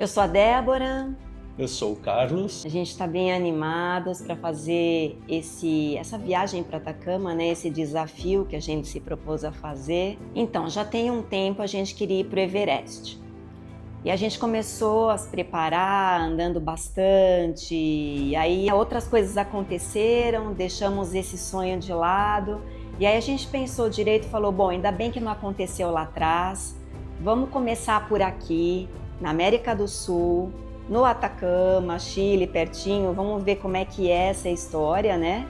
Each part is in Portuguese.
Eu sou a Débora. Eu sou o Carlos. A gente está bem animados para fazer essa viagem para Atacama, né? Esse desafio que a gente se propôs a fazer. Então, já tem um tempo a gente queria ir para o Everest. E a gente começou a se preparar, andando bastante. E aí outras coisas aconteceram, deixamos esse sonho de lado. E aí a gente pensou direito e falou, bom, ainda bem que não aconteceu lá atrás. Vamos começar por aqui, na América do Sul, no Atacama, Chile, pertinho. Vamos ver como é que é essa história, né?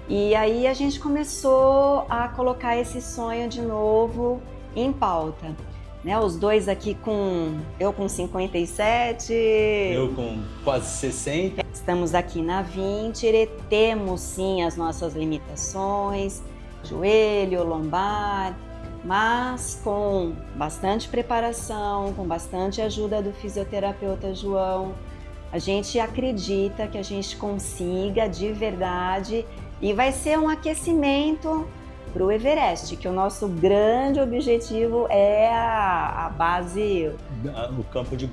E aí a gente começou a colocar esse sonho de novo em pauta. Né, os dois aqui eu com 57. Eu com quase 60. Estamos aqui na Vintire, temos sim as nossas limitações, joelho, lombar, mas com bastante preparação, com bastante ajuda do fisioterapeuta João, a gente acredita que a gente consiga de verdade e vai ser um aquecimento para o Everest, que o nosso grande objetivo é a base, o campo de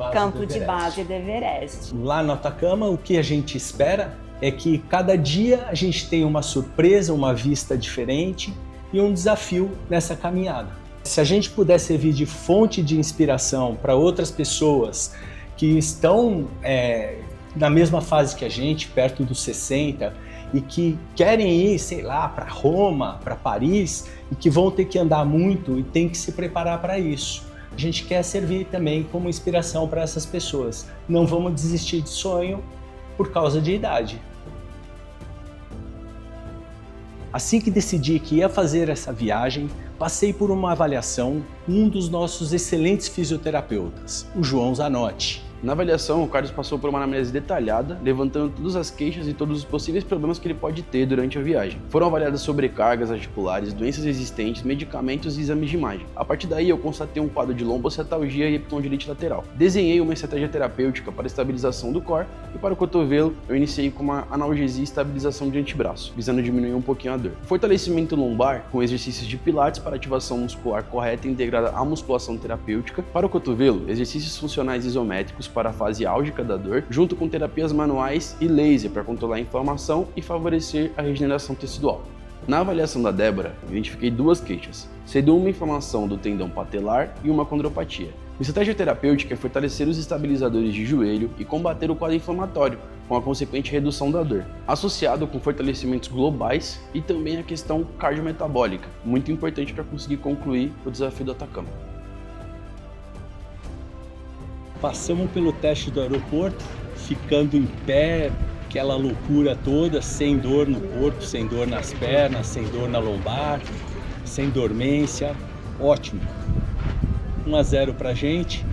base do Everest. Lá no Atacama, o que a gente espera é que cada dia a gente tenha uma surpresa, uma vista diferente e um desafio nessa caminhada. Se a gente puder servir de fonte de inspiração para outras pessoas que estão na mesma fase que a gente, perto dos 60, e que querem ir, sei lá, para Roma, para Paris, e que vão ter que andar muito e tem que se preparar para isso. A gente quer servir também como inspiração para essas pessoas. Não vamos desistir de sonho por causa de idade. Assim que decidi que ia fazer essa viagem, passei por uma avaliação com um dos nossos excelentes fisioterapeutas, o João Zanotti. Na avaliação, o Carlos passou por uma anamnese detalhada, levantando todas as queixas e todos os possíveis problemas que ele pode ter durante a viagem. Foram avaliadas sobrecargas articulares, doenças existentes, medicamentos e exames de imagem. A partir daí, eu constatei um quadro de lombocetalgia e epicondilite lateral. Desenhei uma estratégia terapêutica para a estabilização do core e para o cotovelo, eu iniciei com uma analgesia e estabilização de antebraço, visando diminuir um pouquinho a dor. Fortalecimento lombar com exercícios de pilates para ativação muscular correta e integrada à musculação terapêutica. Para o cotovelo, exercícios funcionais isométricos para a fase álgica da dor, junto com terapias manuais e laser para controlar a inflamação e favorecer a regeneração tecidual. Na avaliação da Débora, identifiquei duas queixas, sendo uma inflamação do tendão patelar e uma condropatia. A estratégia terapêutica é fortalecer os estabilizadores de joelho e combater o quadro inflamatório, com a consequente redução da dor, associado com fortalecimentos globais e também a questão cardiometabólica, muito importante para conseguir concluir o desafio do Atacama. Passamos pelo teste do aeroporto, ficando em pé, aquela loucura toda, sem dor no corpo, sem dor nas pernas, sem dor na lombar, sem dormência, ótimo. 1-0 pra gente,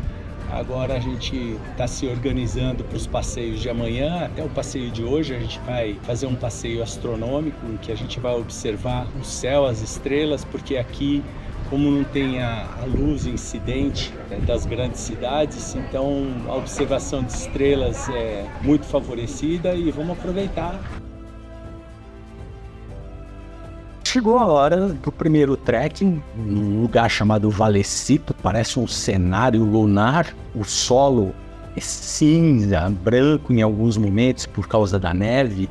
agora a gente está se organizando para os passeios de amanhã, até o passeio de hoje a gente vai fazer um passeio astronômico, em que a gente vai observar o céu, as estrelas, porque aqui, como não tem a luz incidente das grandes cidades, então a observação de estrelas é muito favorecida e vamos aproveitar. Chegou a hora do primeiro trekking, num lugar chamado Valecito, parece um cenário lunar, o solo é cinza, branco em alguns momentos por causa da neve,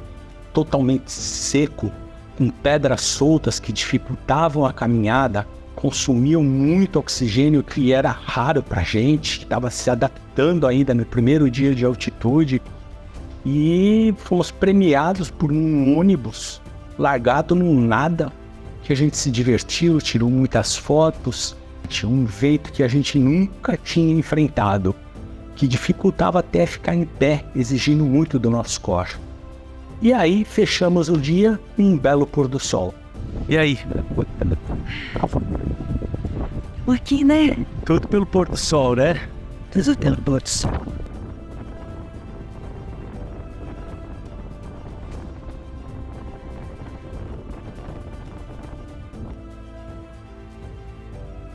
totalmente seco, com pedras soltas que dificultavam a caminhada, consumiam muito oxigênio que era raro pra gente, que estava se adaptando ainda no primeiro dia de altitude, e fomos premiados por um ônibus largado num nada, que a gente se divertiu, tirou muitas fotos, tinha um vento que a gente nunca tinha enfrentado, que dificultava até ficar em pé, exigindo muito do nosso corpo. E aí fechamos o dia com um belo pôr do sol. E aí? Aqui, né? Tudo pelo pôr do sol, né? Tudo pelo pôr do sol.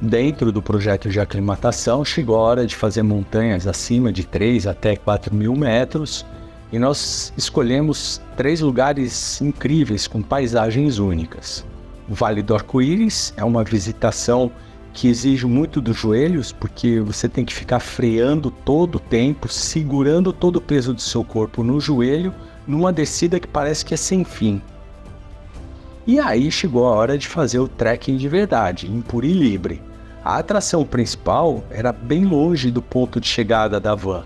Dentro do projeto de aclimatação, chegou a hora de fazer montanhas acima de 3 até 4 mil metros e nós escolhemos 3 lugares incríveis com paisagens únicas. O Vale do Arco-Íris é uma visitação que exige muito dos joelhos, porque você tem que ficar freando todo o tempo, segurando todo o peso do seu corpo no joelho, numa descida que parece que é sem fim. E aí chegou a hora de fazer o trekking de verdade, em Puri Libre. A atração principal era bem longe do ponto de chegada da van.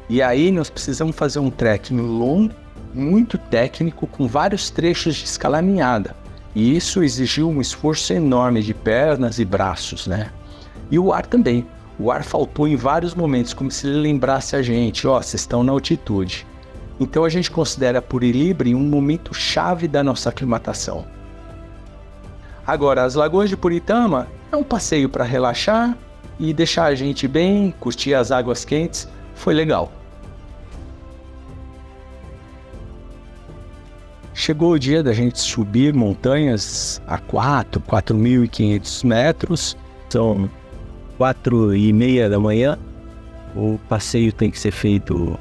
E aí nós precisamos fazer um trekking longo, muito técnico, com vários trechos de escalaminhada. E isso exigiu um esforço enorme de pernas e braços, né? E o ar também. O ar faltou em vários momentos, como se ele lembrasse a gente, vocês estão na altitude. Então a gente considera Puri Libre um momento chave da nossa aclimatação. Agora, as Lagoas de Puritama é um passeio para relaxar e deixar a gente bem, curtir as águas quentes, foi legal. Chegou o dia da gente subir montanhas a 4.500 metros, são 4:30 da manhã. O passeio tem que ser feito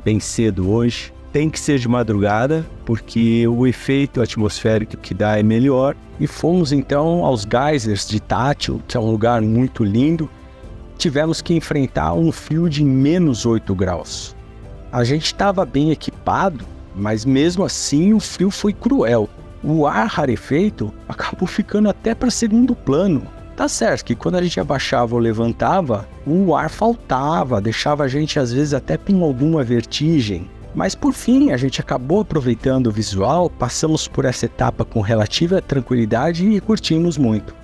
bem cedo hoje, tem que ser de madrugada, porque o efeito atmosférico que dá é melhor. E fomos então aos geysers de Tátil, que é um lugar muito lindo. Tivemos que enfrentar um frio de -8 graus. A gente estava bem equipado, mas mesmo assim o frio foi cruel. O ar rarefeito acabou ficando até para segundo plano. Tá certo que quando a gente abaixava ou levantava, o ar faltava, deixava a gente às vezes até com alguma vertigem. Mas por fim a gente acabou aproveitando o visual, passamos por essa etapa com relativa tranquilidade e curtimos muito.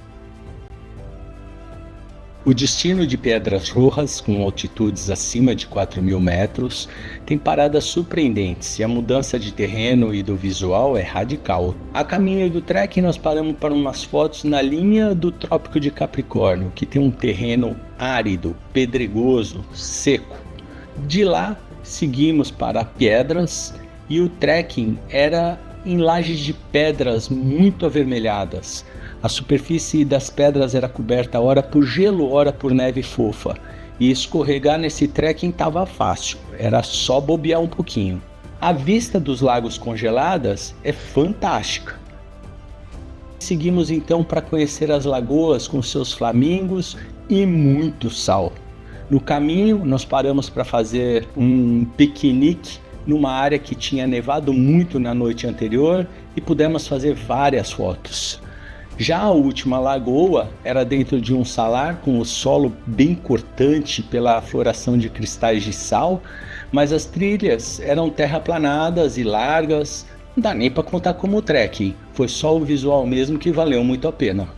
O destino de Pedras Rojas, com altitudes acima de 4.000 metros, tem paradas surpreendentes e a mudança de terreno e do visual é radical. A caminho do trekking nós paramos para umas fotos na linha do Trópico de Capricórnio, que tem um terreno árido, pedregoso, seco. De lá seguimos para Pedras e o trekking era em lajes de pedras muito avermelhadas. A superfície das pedras era coberta ora por gelo, ora por neve fofa. E escorregar nesse trekking estava fácil, era só bobear um pouquinho. A vista dos lagos congeladas é fantástica. Seguimos então para conhecer as lagoas com seus flamingos e muito sal. No caminho, nós paramos para fazer um piquenique numa área que tinha nevado muito na noite anterior e pudemos fazer várias fotos. Já a última lagoa era dentro de um salar com o solo bem cortante pela floração de cristais de sal, mas as trilhas eram terraplanadas e largas, não dá nem para contar como trekking, foi só o visual mesmo que valeu muito a pena.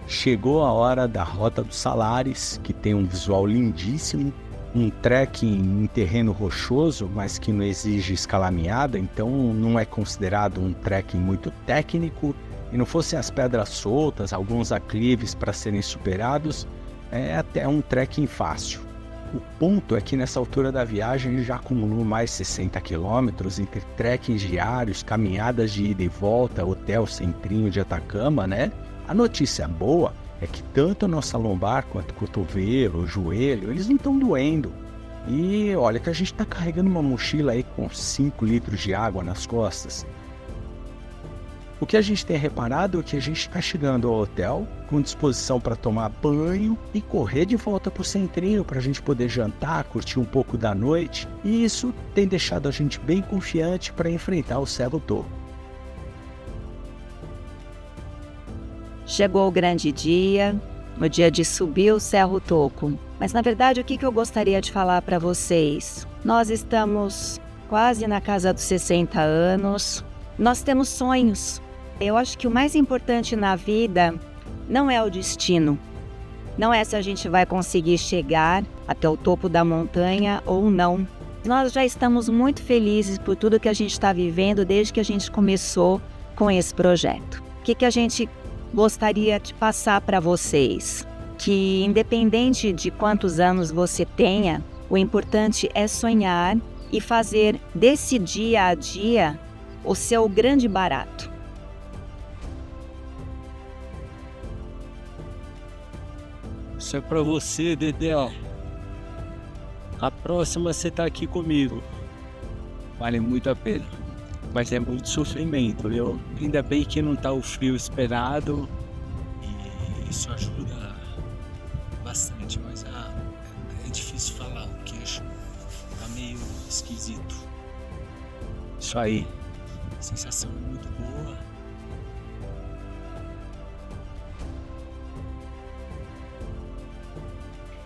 Chegou a hora da Rota dos Salares, que tem um visual lindíssimo, um trekking em terreno rochoso, mas que não exige escalaminhada, então não é considerado um trekking muito técnico. E não fossem as pedras soltas, alguns aclives para serem superados, é até um trekking fácil. O ponto é que nessa altura da viagem ele já acumulou mais 60 quilômetros entre trekkings diários, caminhadas de ida e volta, hotel centrinho de Atacama, né? A notícia boa é que tanto a nossa lombar quanto o cotovelo, o joelho, eles não estão doendo. E olha que a gente está carregando uma mochila aí com 5 litros de água nas costas. O que a gente tem reparado é que a gente está chegando ao hotel com disposição para tomar banho e correr de volta para o centrinho para a gente poder jantar, curtir um pouco da noite. E isso tem deixado a gente bem confiante para enfrentar o Cerro Toco. Chegou o grande dia, o dia de subir o Cerro Toco. Mas na verdade o que eu gostaria de falar para vocês? Nós estamos quase na casa dos 60 anos, nós temos sonhos. Eu acho que o mais importante na vida não é o destino. Não é se a gente vai conseguir chegar até o topo da montanha ou não. Nós já estamos muito felizes por tudo que a gente está vivendo desde que a gente começou com esse projeto. O que a gente gostaria de passar para vocês? Que independente de quantos anos você tenha, o importante é sonhar e fazer desse dia a dia o seu grande barato. Isso é pra você, Dedéu. A próxima você tá aqui comigo. Vale muito a pena. Mas é muito sofrimento, viu? Ainda bem que não tá o frio esperado. isso ajuda bastante, mas é difícil falar, o queixo tá meio esquisito. Isso aí, a sensação é muito boa.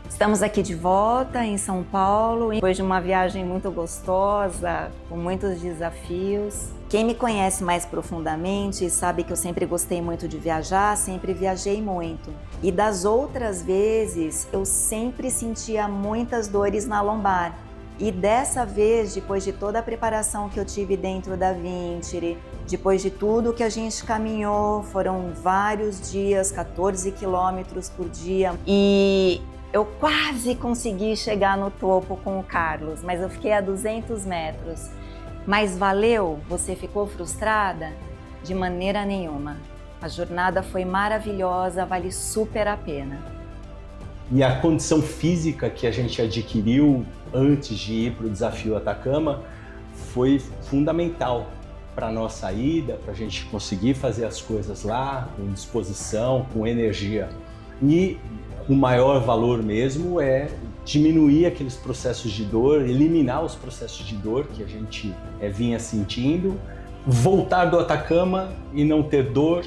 Estamos aqui de volta em São Paulo, depois de uma viagem muito gostosa, com muitos desafios. Quem me conhece mais profundamente sabe que eu sempre gostei muito de viajar, sempre viajei muito. E das outras vezes, eu sempre sentia muitas dores na lombar. E dessa vez, depois de toda a preparação que eu tive dentro da Vintiri, depois de tudo que a gente caminhou, foram vários dias, 14 quilômetros por dia, e eu quase consegui chegar no topo com o Carlos, mas eu fiquei a 200 metros. Mas valeu? Você ficou frustrada? De maneira nenhuma. A jornada foi maravilhosa, vale super a pena. E a condição física que a gente adquiriu antes de ir para o desafio Atacama foi fundamental para a nossa ida, para a gente conseguir fazer as coisas lá com disposição, com energia. E o maior valor mesmo é diminuir aqueles processos de dor, eliminar os processos de dor que a gente vinha sentindo, voltar do Atacama e não ter dor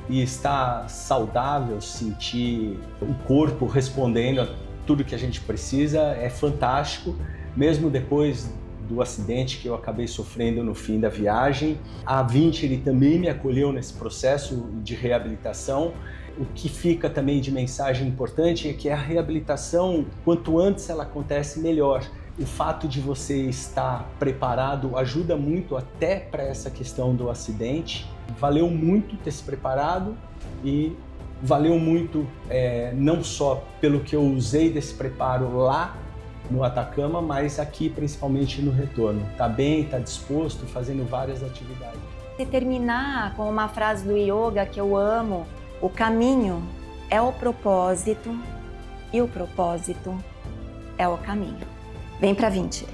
e estar saudável, sentir o corpo respondendo a tudo que a gente precisa, é fantástico, mesmo depois do acidente que eu acabei sofrendo no fim da viagem. A Vintiri também me acolheu nesse processo de reabilitação. O que fica também de mensagem importante é que a reabilitação, quanto antes ela acontece, melhor. O fato de você estar preparado ajuda muito até para essa questão do acidente. Valeu muito ter se preparado e valeu muito não só pelo que eu usei desse preparo lá no Atacama, mas aqui principalmente no retorno. Tá bem, tá disposto, fazendo várias atividades. E terminar com uma frase do yoga que eu amo: o caminho é o propósito e o propósito é o caminho. Vem pra Vintiri.